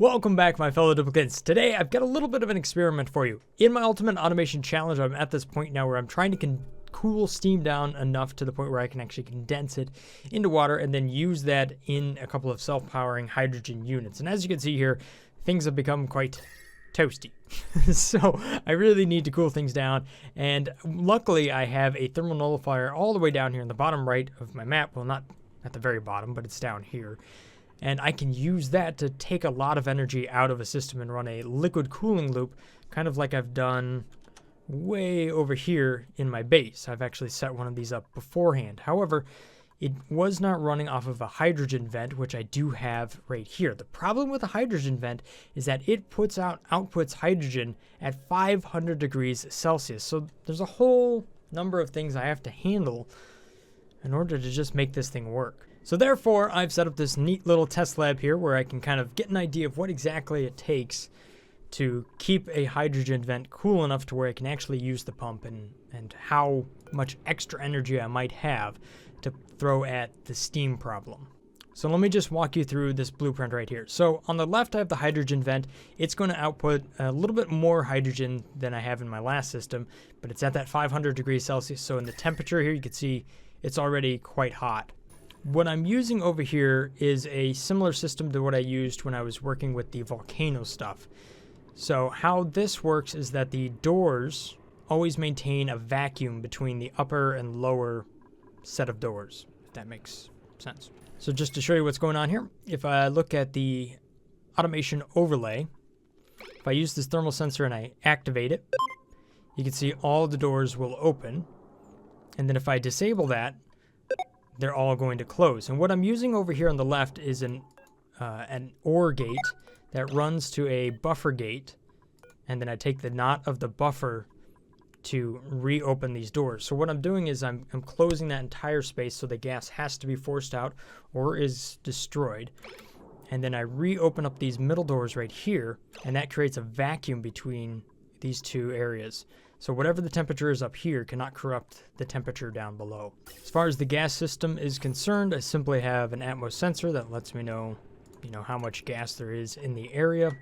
Welcome back, my fellow duplicates. Today, I've got a little bit of an experiment for you. In my Ultimate Automation Challenge, I'm at this point now where I'm trying to cool steam down enough to the point where I can actually condense it into water and then use that in a couple of self-powering hydrogen units. And as you can see here, things have become quite toasty. So I really need to cool things down. And luckily, I have a thermal nullifier all the way down here in the bottom right of my map. Well, not at the very bottom, but it's down here. And I can use that to take a lot of energy out of a system and run a liquid cooling loop, kind of like I've done way over here in my base. I've actually set one of these up beforehand. However, it was not running off of a hydrogen vent, which I do have right here. The problem with a hydrogen vent is that it outputs hydrogen at 500 degrees Celsius. So there's a whole number of things I have to handle in order to just make this thing work. So therefore, I've set up this neat little test lab here where I can kind of get an idea of what exactly it takes to keep a hydrogen vent cool enough to where I can actually use the pump and how much extra energy I might have to throw at the steam problem. So let me just walk you through this blueprint right here. So on the left, I have the hydrogen vent. It's going to output a little bit more hydrogen than I have in my last system, but it's at that 500 degrees Celsius. So in the temperature here, you can see it's already quite hot. What I'm using over here is a similar system to what I used when I was working with the volcano stuff. So how this works is that the doors always maintain a vacuum between the upper and lower set of doors, if that makes sense. So just to show you what's going on here, if I look at the automation overlay, if I use this thermal sensor and I activate it, you can see all the doors will open. And then if I disable that, they're all going to close. And what I'm using over here on the left is an OR gate that runs to a buffer gate, and then I take the knot of the buffer to reopen these doors. So what I'm doing is I'm closing that entire space so the gas has to be forced out or is destroyed. And then I reopen up these middle doors right here, and that creates a vacuum between these two areas. So whatever the temperature is up here cannot corrupt the temperature down below. As far as the gas system is concerned, I simply have an Atmos sensor that lets me know, how much gas there is in the area.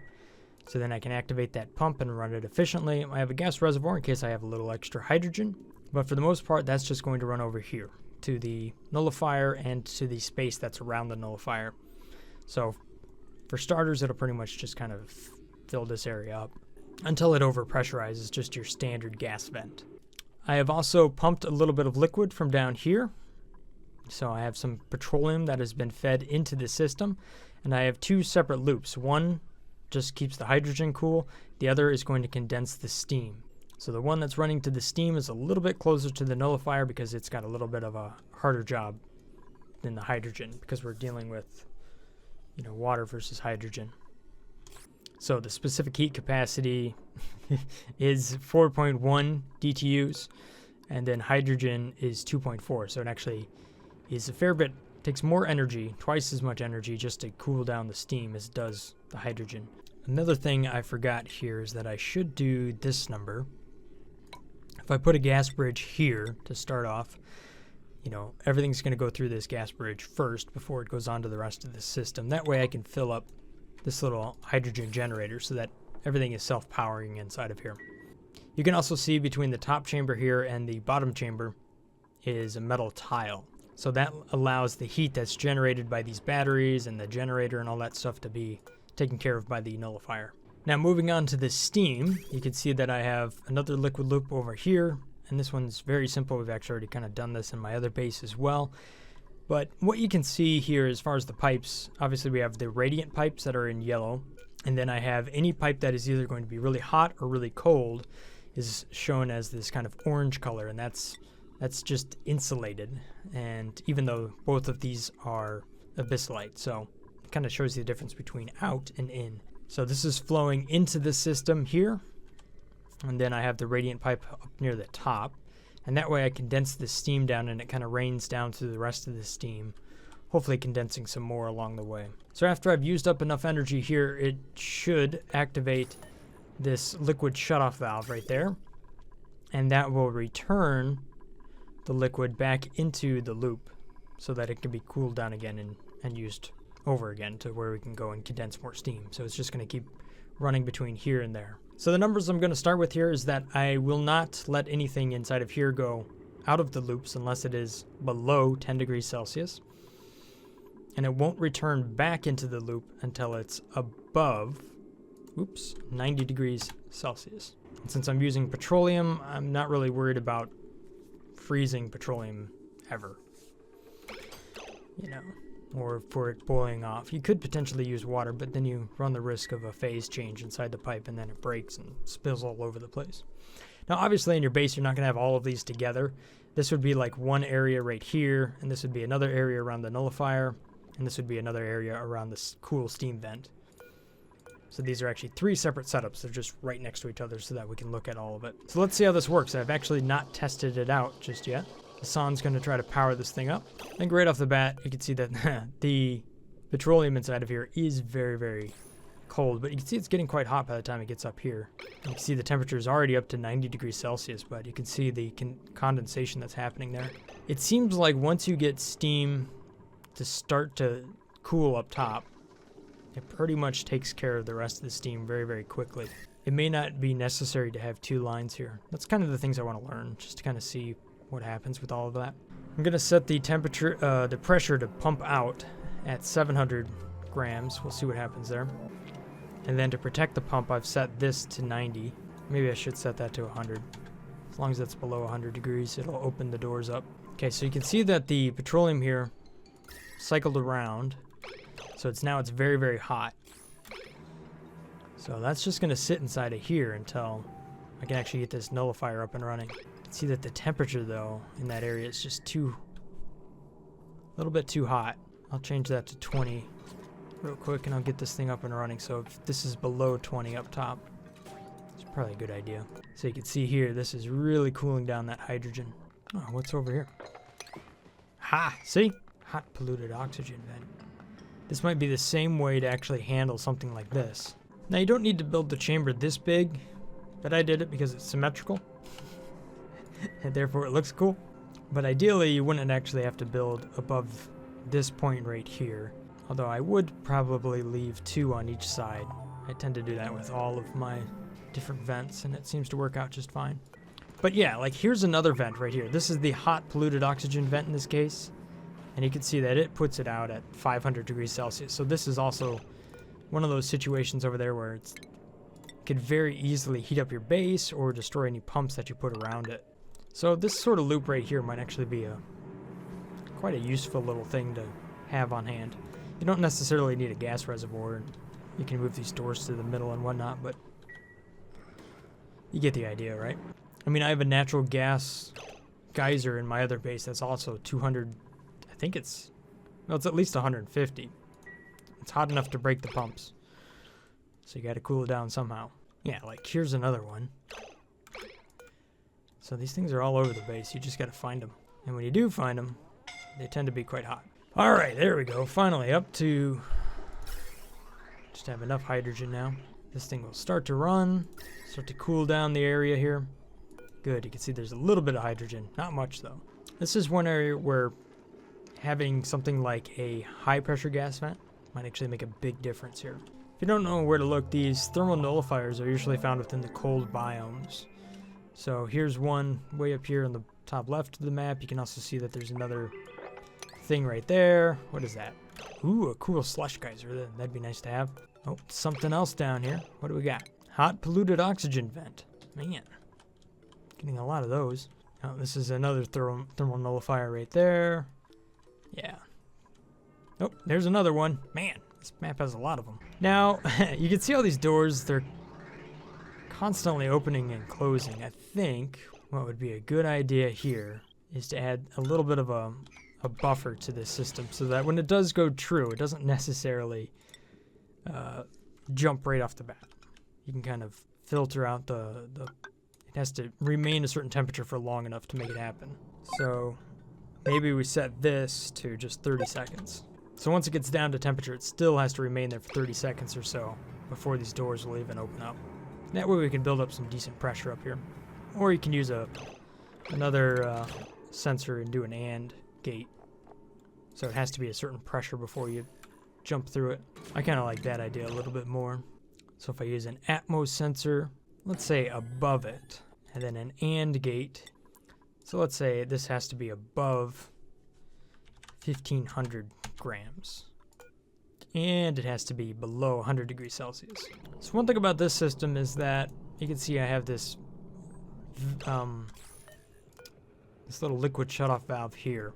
So then I can activate that pump and run it efficiently. I have a gas reservoir in case I have a little extra hydrogen. But for the most part, that's just going to run over here to the nullifier and to the space that's around the nullifier. So for starters, it'll pretty much just kind of fill this area up until it overpressurizes, just your standard gas vent. I have also pumped a little bit of liquid from down here. So I have some petroleum that has been fed into the system, and I have two separate loops. One just keeps the hydrogen cool, the other is going to condense the steam. So the one that's running to the steam is a little bit closer to the nullifier because it's got a little bit of a harder job than the hydrogen because we're dealing with, water versus hydrogen. So the specific heat capacity is 4.1 DTUs, and then hydrogen is 2.4. So it actually is a fair bit, takes more energy, twice as much energy just to cool down the steam as it does the hydrogen. Another thing I forgot here is that I should do this number. If I put a gas bridge here to start off, everything's going to go through this gas bridge first before it goes on to the rest of the system. That way I can fill up this little hydrogen generator so that everything is self-powering inside of here. You can also see between the top chamber here and the bottom chamber is a metal tile. So that allows the heat that's generated by these batteries and the generator and all that stuff to be taken care of by the nullifier. Now moving on to the steam, you can see that I have another liquid loop over here, and this one's very simple. We've actually already kind of done this in my other base as well. But what you can see here as far as the pipes, obviously we have the radiant pipes that are in yellow, and then I have any pipe that is either going to be really hot or really cold is shown as this kind of orange color, and that's just insulated. And even though both of these are abyssalite, so it kind of shows you the difference between out and in. So this is flowing into the system here, and then I have the radiant pipe up near the top. And that way I condense the steam down and it kind of rains down through the rest of the steam, hopefully condensing some more along the way. So after I've used up enough energy here, it should activate this liquid shutoff valve right there. And that will return the liquid back into the loop so that it can be cooled down again and used over again to where we can go and condense more steam. So it's just going to keep running between here and there. So the numbers I'm going to start with here is that I will not let anything inside of here go out of the loops unless it is below 10 degrees Celsius. And it won't return back into the loop until it's above, 90 degrees Celsius. And since I'm using petroleum, I'm not really worried about freezing petroleum ever, or for it boiling off. You could potentially use water, but then you run the risk of a phase change inside the pipe and then it breaks and spills all over the place. Now, obviously in your base, you're not going to have all of these together. This would be like one area right here, and this would be another area around the nullifier, and this would be another area around this cool steam vent. So these are actually 3 separate setups. They're just right next to each other so that we can look at all of it. So let's see how this works. I've actually not tested it out just yet. Hassan's going to try to power this thing up. I think right off the bat, you can see that the petroleum inside of here is very, very cold, but you can see it's getting quite hot by the time it gets up here. You can see the temperature is already up to 90 degrees Celsius, but you can see the condensation that's happening there. It seems like once you get steam to start to cool up top, it pretty much takes care of the rest of the steam very, very quickly. It may not be necessary to have 2 lines here. That's kind of the things I want to learn, just to kind of see what happens with all of that. I'm going to set the temperature, the pressure to pump out at 700 grams. We'll see what happens there. And then to protect the pump, I've set this to 90. Maybe I should set that to 100. As long as it's below 100 degrees, it'll open the doors up. Okay, so you can see that the petroleum here cycled around. So it's very, very hot. So that's just going to sit inside of here until I can actually get this nullifier up and running. You can see that the temperature, though, in that area is just a little bit too hot. I'll change that to 20 real quick, and I'll get this thing up and running. So if this is below 20 up top, it's probably a good idea. So you can see here, this is really cooling down that hydrogen. Oh, what's over here? Ha! See? Hot polluted oxygen vent. This might be the same way to actually handle something like this. Now, you don't need to build the chamber this big, but I did it because it's symmetrical, and therefore it looks cool. But ideally, you wouldn't actually have to build above this point right here, although I would probably leave 2 on each side. I tend to do that with all of my different vents, and it seems to work out just fine. But yeah, like here's another vent right here. This is the hot polluted oxygen vent in this case. And you can see that it puts it out at 500 degrees Celsius. So this is also one of those situations over there where it could very easily heat up your base or destroy any pumps that you put around it. So this sort of loop right here might actually be quite a useful little thing to have on hand. You don't necessarily need a gas reservoir. You can move these doors to the middle and whatnot, but you get the idea, right? I mean, I have a natural gas geyser in my other base that's also 200. I think it's at least 150. It's hot enough to break the pumps. So you got to cool it down somehow. Yeah, like here's another one. So these things are all over the base. You just got to find them. And when you do find them, they tend to be quite hot. All right, there we go. Finally up to just have enough hydrogen now. This thing will start to run, start to cool down the area here. Good, you can see there's a little bit of hydrogen. Not much though. This is one area where having something like a high pressure gas vent might actually make a big difference here. If you don't know where to look, these thermal nullifiers are usually found within the cold biomes. So here's one way up here on the top left of the map. You can also see that there's another thing right there. What is that? Ooh, a cool slush geyser. That'd be nice to have. Oh, something else down here. What do we got? Hot polluted oxygen vent. Man, getting a lot of those. Oh, this is another thermal nullifier right there. Yeah. Oh, there's another one. Man, this map has a lot of them. Now, you can see all these doors. They're constantly opening and closing. I think what would be a good idea here is to add a little bit of a buffer to this system so that when it does go true, it doesn't necessarily jump right off the bat. You can kind of filter out it has to remain a certain temperature for long enough to make it happen. So maybe we set this to just 30 seconds. So once it gets down to temperature, it still has to remain there for 30 seconds or so before these doors will even open up. That way we can build up some decent pressure up here. Or you can use another sensor and do an AND gate. So it has to be a certain pressure before you jump through it. I kind of like that idea a little bit more. So if I use an Atmos sensor, let's say above it, and then an AND gate. So let's say this has to be above 1500 grams. And it has to be below 100 degrees Celsius. So one thing about this system is that you can see I have this this little liquid shutoff valve here.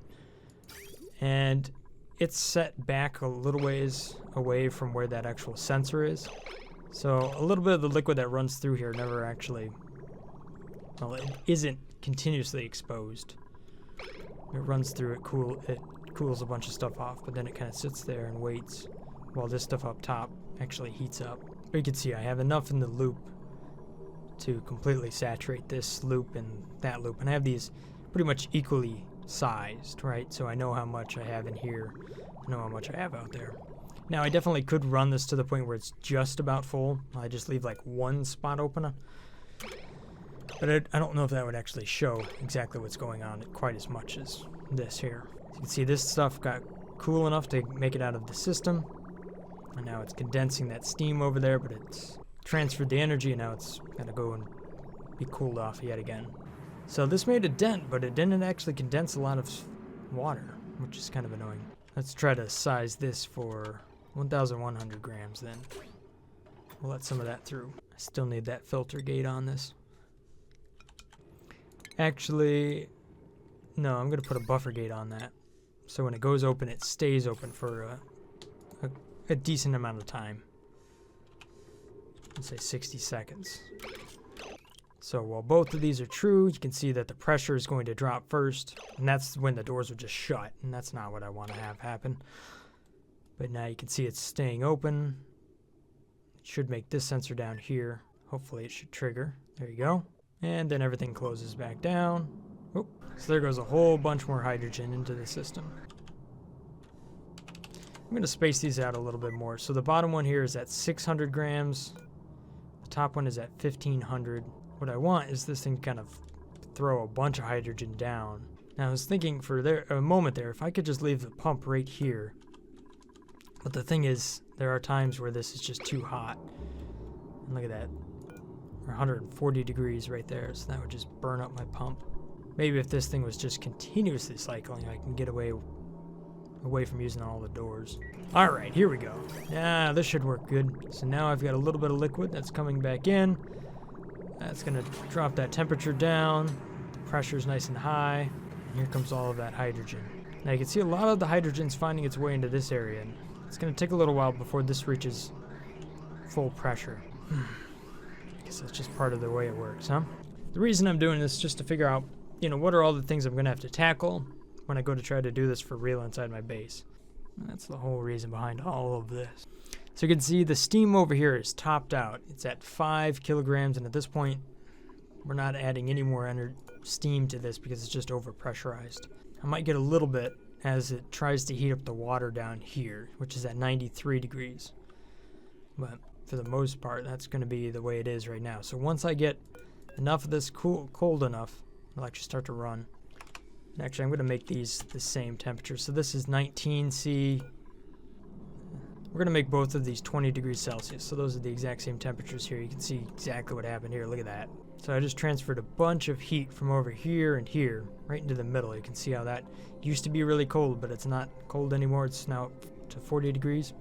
And it's set back a little ways away from where that actual sensor is. So a little bit of the liquid that runs through here never actually, well, it isn't continuously exposed. It runs through, it cools a bunch of stuff off, but then it kind of sits there and waits while this stuff up top actually heats up. But you can see I have enough in the loop to completely saturate this loop and that loop. And I have these pretty much equally sized, right? So I know how much I have in here, I know how much I have out there. Now I definitely could run this to the point where it's just about full. I just leave like one spot open. But I don't know if that would actually show exactly what's going on quite as much as this here. You can see this stuff got cool enough to make it out of the system. And now it's condensing that steam over there, but it's transferred the energy, and now it's going to go and be cooled off yet again. So this made a dent, but it didn't actually condense a lot of water, which is kind of annoying. Let's try to size this for 1,100 grams then. We'll let some of that through. I still need that filter gate on this. Actually, no, I'm going to put a buffer gate on that. So when it goes open, it stays open for a decent amount of time. Let's say 60 seconds. So while both of these are true, you can see that the pressure is going to drop first, and that's when the doors are just shut, and that's not what I want to have happen. But now you can see it's staying open. It should make this sensor down here. Hopefully it should trigger. There you go. And then everything closes back down. Oop. So there goes a whole bunch more hydrogen into the system. I'm going to space these out a little bit more. So the bottom one here is at 600 grams. The top one is at 1500. What I want is this thing to kind of throw a bunch of hydrogen down. Now I was thinking for a moment there, if I could just leave the pump right here. But the thing is, there are times where this is just too hot. And look at that. 140 degrees right there, so that would just burn up my pump. Maybe if this thing was just continuously cycling, I can get away from using all the doors. All right, here we go. Yeah, this should work good. So now I've got a little bit of liquid that's coming back in. That's gonna drop that temperature down. The pressure's nice and high. And here comes all of that hydrogen. Now you can see a lot of the hydrogen's finding its way into this area. And it's gonna take a little while before this reaches full pressure. I guess that's just part of the way it works, huh? The reason I'm doing this is just to figure out, what are all the things I'm gonna have to tackle when I go to try to do this for real inside my base. And that's the whole reason behind all of this. So you can see the steam over here is topped out. It's at 5 kilograms, and at this point, we're not adding any more steam to this because it's just overpressurized. I might get a little bit as it tries to heat up the water down here, which is at 93 degrees. But for the most part, that's going to be the way it is right now. So once I get enough of this cold enough, it'll actually start to run. And actually, I'm going to make these the same temperature. So this is 19C. We're going to make both of these 20 degrees Celsius. So those are the exact same temperatures here. You can see exactly what happened here. Look at that. So I just transferred a bunch of heat from over here and here right into the middle. You can see how that used to be really cold, but it's not cold anymore. It's now up to 40 degrees.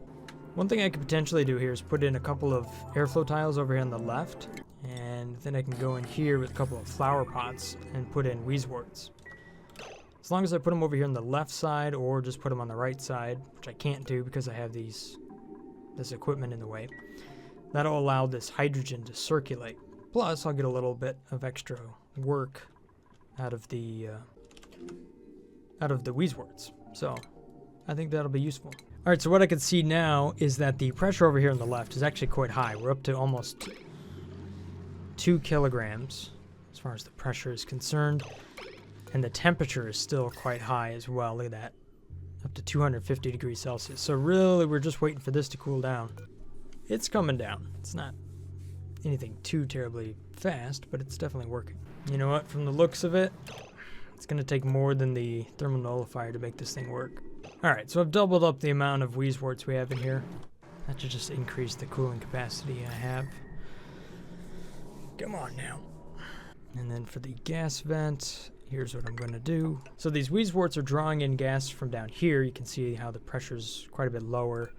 One thing I could potentially do here is put in a couple of airflow tiles over here on the left. And then I can go in here with a couple of flower pots and put in wheezeworts. As long as I put them over here on the left side or just put them on the right side, which I can't do because I have this equipment in the way, that'll allow this hydrogen to circulate. Plus, I'll get a little bit of extra work out of the wheezeworts. So I think that'll be useful. All right, so what I can see now is that the pressure over here on the left is actually quite high. We're up to almost 2 kilograms as far as the pressure is concerned. And the temperature is still quite high as well. Look at that. Up to 250 degrees Celsius. So really, we're just waiting for this to cool down. It's coming down. It's not anything too terribly fast, but it's definitely working. You know what? From the looks of it, it's going to take more than the thermal nullifier to make this thing work. Alright, so I've doubled up the amount of Weezeworts we have in here. That should just increase the cooling capacity I have. Come on now. And then for the gas vent, here's what I'm going to do. So these Weezeworts are drawing in gas from down here. You can see how the pressure's quite a bit lower.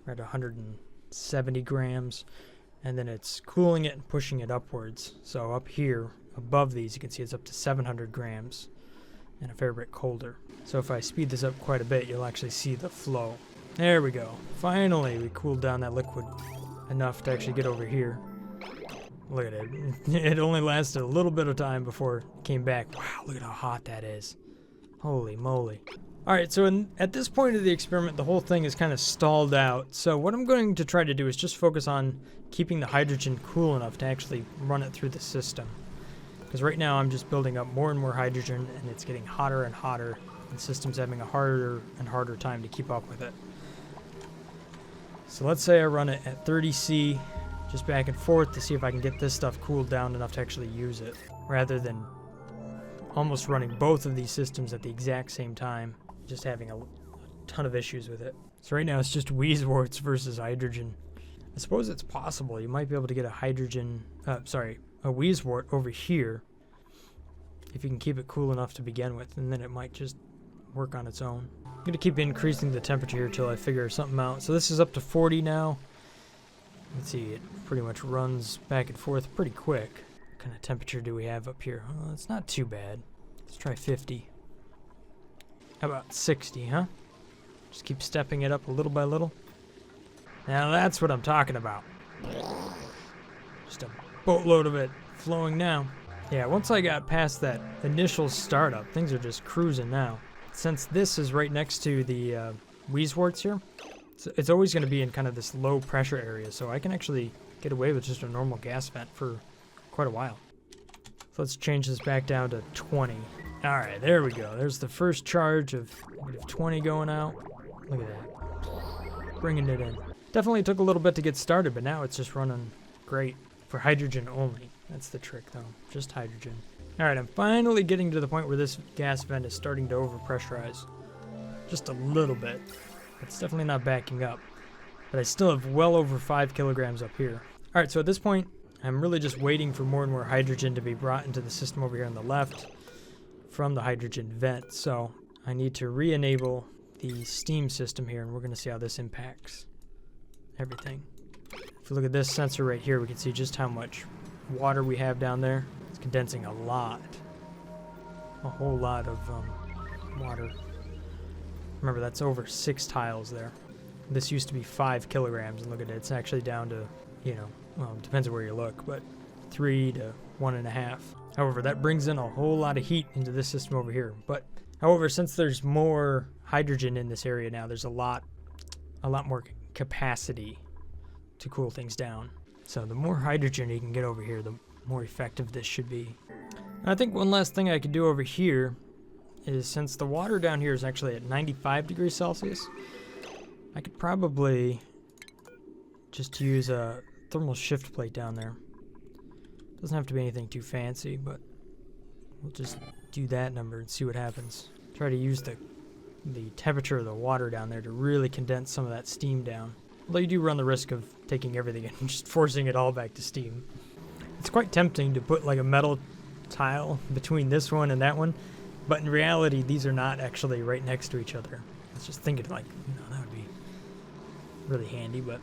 We're at 170 grams. And then it's cooling it and pushing it upwards. So up here, above these, you can see it's up to 700 grams and a fair bit colder. So if I speed this up quite a bit, you'll actually see the flow. There we go. Finally, we cooled down that liquid enough to actually get over here. Look at it. It only lasted a little bit of time before it came back. Wow, look at how hot that is. Holy moly. Alright, so at this point of the experiment, the whole thing is kind of stalled out. So what I'm going to try to do is just focus on keeping the hydrogen cool enough to actually run it through the system. Because right now I'm just building up more and more hydrogen, and it's getting hotter and hotter, and the system's having a harder and harder time to keep up with it. So let's say I run it at 30°, just back and forth to see if I can get this stuff cooled down enough to actually use it, rather than almost running both of these systems at the exact same time, just having a ton of issues with it. So right now it's just Weezeworts versus hydrogen. I suppose it's possible. You might be able to get a Weezewort over here if you can keep it cool enough to begin with, and then it might just work on its own. I'm going to keep increasing the temperature here until I figure something out. So this is up to 40 now. Let's see, it pretty much runs back and forth pretty quick. What kind of temperature do we have up here? Well, it's not too bad. Let's try 50. How about 60, huh? Just keep stepping it up little by little. Now that's what I'm talking about. Just a boatload of it flowing now. Yeah, once I got past that initial startup, things are just cruising now. Since this is right next to the Weezeworts here, so it's always going to be in kind of this low pressure area, so I can actually get away with just a normal gas vent for quite a while. So let's change this back down to 20. Alright, there we go. There's the first charge of 20 going out. Look at that. Bringing it in. Definitely took a little bit to get started, but now it's just running great. For hydrogen only. That's the trick, though. Just hydrogen. Alright, I'm finally getting to the point where this gas vent is starting to overpressurize. Just a little bit. It's definitely not backing up. But I still have well over 5 kilograms up here. Alright, so at this point, I'm really just waiting for more and more hydrogen to be brought into the system over here on the left from the hydrogen vent. So I need to re-enable the steam system here, and we're going to see how this impacts everything. If we look at this sensor right here, we can see just how much water we have down there. It's condensing a lot. A whole lot of water. Remember, that's over 6 tiles there. This used to be 5 kilograms, and look at it, it's actually down to, well, it depends on where you look, but 3 to 1.5. However, that brings in a whole lot of heat into this system over here. But, however, since there's more hydrogen in this area now, there's a lot more capacity to cool things down. So the more hydrogen you can get over here, the more effective this should be. And I think one last thing I could do over here is, since the water down here is actually at 95 degrees Celsius, I could probably just use a thermal shift plate down there. Doesn't have to be anything too fancy, but we'll just do that number and see what happens. Try to use the temperature of the water down there to really condense some of that steam down. Although you do run the risk of taking everything and just forcing it all back to steam. It's quite tempting to put like a metal tile between this one and that one, but in reality these are not actually right next to each other. I was just thinking like, that would be really handy, but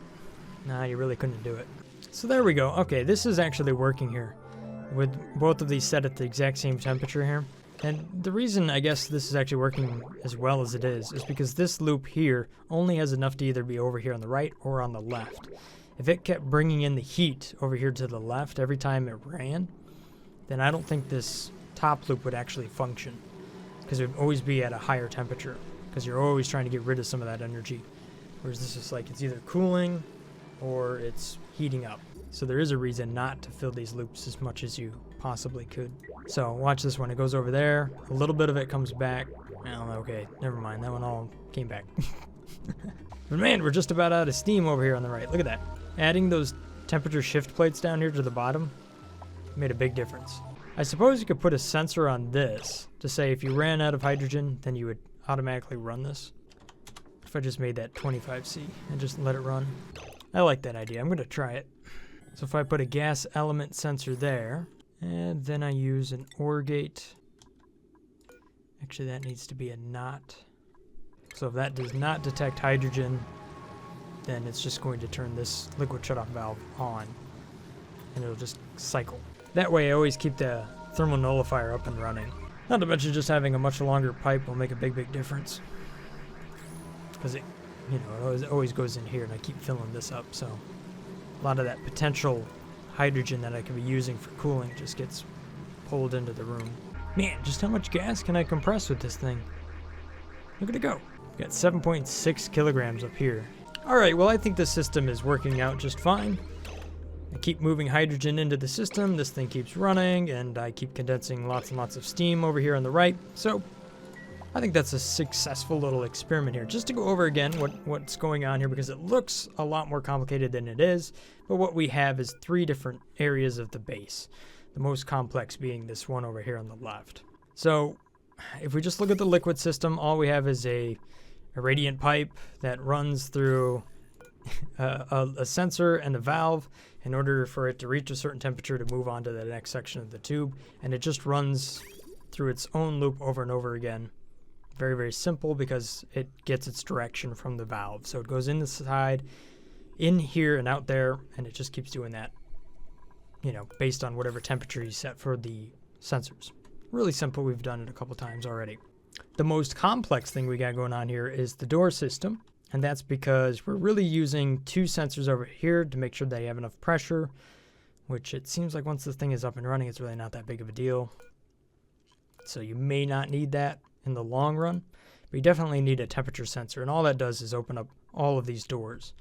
nah, you really couldn't do it. So there we go. Okay, this is actually working here with both of these set at the exact same temperature here. And the reason I guess this is actually working as well as it is because this loop here only has enough to either be over here on the right or on the left. If it kept bringing in the heat over here to the left every time it ran, then I don't think this top loop would actually function, because it would always be at a higher temperature, because you're always trying to get rid of some of that energy. Whereas this is like, it's either cooling or it's heating up. So there is a reason not to fill these loops as much as you possibly could. So watch this one. It goes over there. A little bit of it comes back. Well, okay, never mind. That one all came back. But man, we're just about out of steam over here on the right. Look at that. Adding those temperature shift plates down here to the bottom made a big difference. I suppose you could put a sensor on this to say if you ran out of hydrogen, then you would automatically run this. if I just made that 25C and just let it run? I like that idea. I'm going to try it. So if I put a gas element sensor there, and then I use an OR gate. Actually, that needs to be a NOT. So if that does not detect hydrogen, then it's just going to turn this liquid shutoff valve on, and it'll just cycle. That way I always keep the thermal nullifier up and running. Not to mention just having a much longer pipe will make a big difference. Because it, it always goes in here, and I keep filling this up, so a lot of that potential hydrogen that I could be using for cooling just gets pulled into the room. Man, just how much gas can I compress with this thing? Look at it go. Got 7.6 kilograms up here. Alright, well I think the system is working out just fine. I keep moving hydrogen into the system, this thing keeps running, and I keep condensing lots and lots of steam over here on the right. So I think that's a successful little experiment here. Just to go over again what's going on here, because it looks a lot more complicated than it is, but what we have is 3 different areas of the base. The most complex being this one over here on the left. So if we just look at the liquid system, all we have is a radiant pipe that runs through a sensor and a valve in order for it to reach a certain temperature to move on to the next section of the tube, and it just runs through its own loop over and over again. Very simple, because it gets its direction from the valve. So it goes in the side, in here and out there, and it just keeps doing that, based on whatever temperature you set for the sensors. Really simple. We've done it a couple times already. The most complex thing we got going on here is the door system, and that's because we're really using 2 sensors over here to make sure they have enough pressure, which it seems like once the thing is up and running, it's really not that big of a deal. So you may not need that in the long run, but you definitely need a temperature sensor, and all that does is open up all of these doors.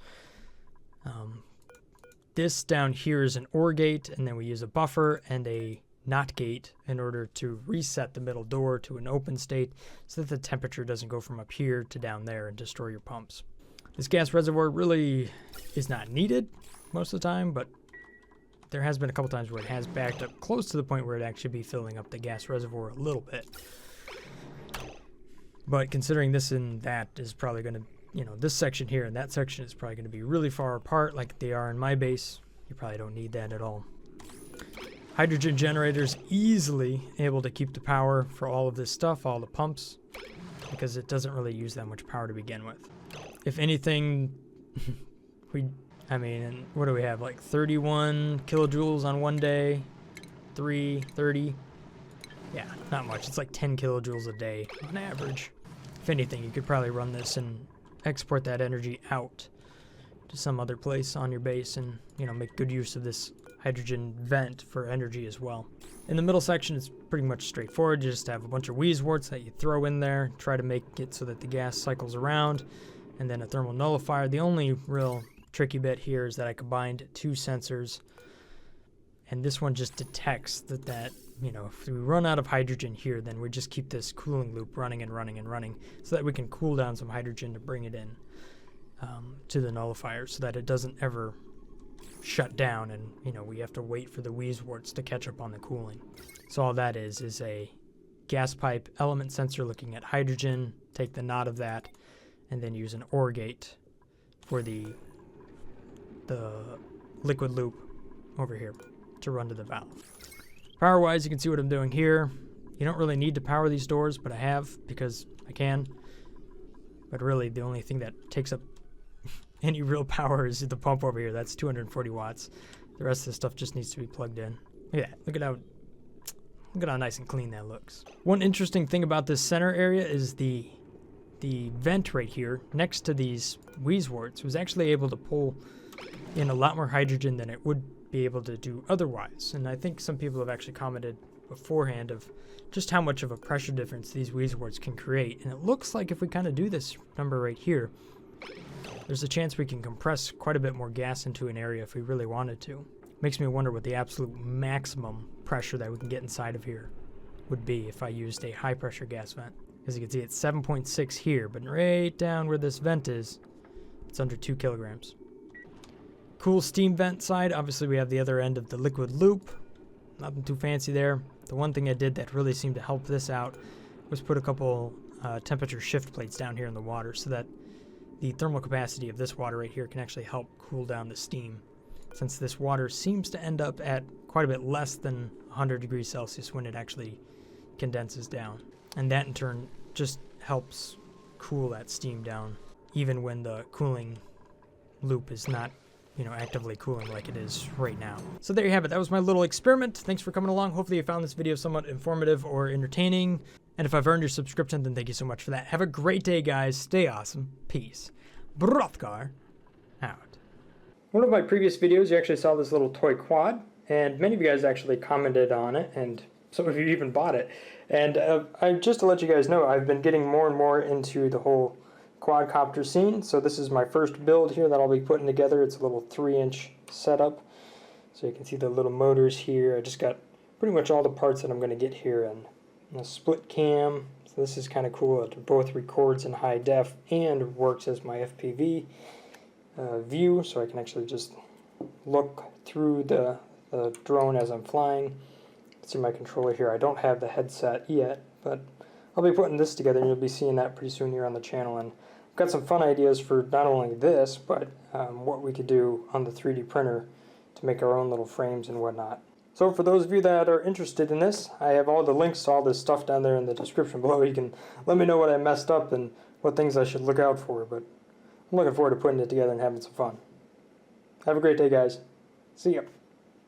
This down here is an OR gate, and then we use a buffer and a NOT gate in order to reset the middle door to an open state so that the temperature doesn't go from up here to down there and destroy your pumps. This gas reservoir really is not needed most of the time, but there has been a couple times where it has backed up close to the point where it actually be filling up the gas reservoir a little bit. But considering this and that is probably going to, this section here and that section is probably going to be really far apart like they are in my base, you probably don't need that at all. Hydrogen generators easily able to keep the power for all of this stuff, all the pumps, because it doesn't really use that much power to begin with. If anything, what do we have, like 31 kilojoules on one day, 30? Yeah, not much. It's like 10 kilojoules a day on average. If anything, you could probably run this and export that energy out to some other place on your base and, make good use of this hydrogen vent for energy as well. In the middle section, it's pretty much straightforward. You just have a bunch of wheeze warts that you throw in there, try to make it so that the gas cycles around, and then a thermal nullifier. The only real tricky bit here is that I combined 2 sensors, and this one just detects that if we run out of hydrogen here, then we just keep this cooling loop running and running so that we can cool down some hydrogen to bring it in to the nullifier so that it doesn't ever shut down and we have to wait for the wheeze warts to catch up on the cooling. So all that is a gas pipe element sensor looking at hydrogen, take the NOT of that, and then use an OR gate for the liquid loop over here to run to the valve. Power wise, you can see what I'm doing here. You don't really need to power these doors, but I have because I can. But really the only thing that takes up any real power is the pump over here. That's 240 watts. The rest of the stuff just needs to be plugged in. Look at that. Look at how nice and clean that looks. One interesting thing about this center area is the vent right here next to these wheeze warts was actually able to pull in a lot more hydrogen than it would be able to do otherwise. And I think some people have actually commented beforehand of just how much of a pressure difference these wheeze warts can create. And it looks like if we kind of do this number right here, there's a chance we can compress quite a bit more gas into an area if we really wanted to. Makes me wonder what the absolute maximum pressure that we can get inside of here would be if I used a high pressure gas vent. As you can see, it's 7.6 here, but right down where this vent is, it's under 2 kilograms. Cool steam vent side, obviously we have the other end of the liquid loop. Nothing too fancy there. The one thing I did that really seemed to help this out was put a couple temperature shift plates down here in the water so that the thermal capacity of this water right here can actually help cool down the steam, since this water seems to end up at quite a bit less than 100 degrees Celsius when it actually condenses down. And that in turn just helps cool that steam down, even when the cooling loop is not, actively cooling like it is right now. So there you have it. That was my little experiment. Thanks for coming along. Hopefully you found this video somewhat informative or entertaining. And if I've earned your subscription, then thank you so much for that. Have a great day, guys. Stay awesome. Peace. Brothgar out. One of my previous videos, you actually saw this little toy quad, and many of you guys actually commented on it, and some of you even bought it. And just to let you guys know, I've been getting more and more into the whole quadcopter scene. So this is my first build here that I'll be putting together. It's a little 3-inch setup. So you can see the little motors here. I just got pretty much all the parts that I'm going to get here, and a split cam. So this is kind of cool. It both records in high def and works as my FPV view, so I can actually just look through the drone as I'm flying. See my controller here. I don't have the headset yet, but I'll be putting this together, and you'll be seeing that pretty soon here on the channel. And I've got some fun ideas for not only this, but what we could do on the 3D printer to make our own little frames and whatnot. So for those of you that are interested in this, I have all the links to all this stuff down there in the description below. You can let me know what I messed up and what things I should look out for, but I'm looking forward to putting it together and having some fun. Have a great day, guys. See ya.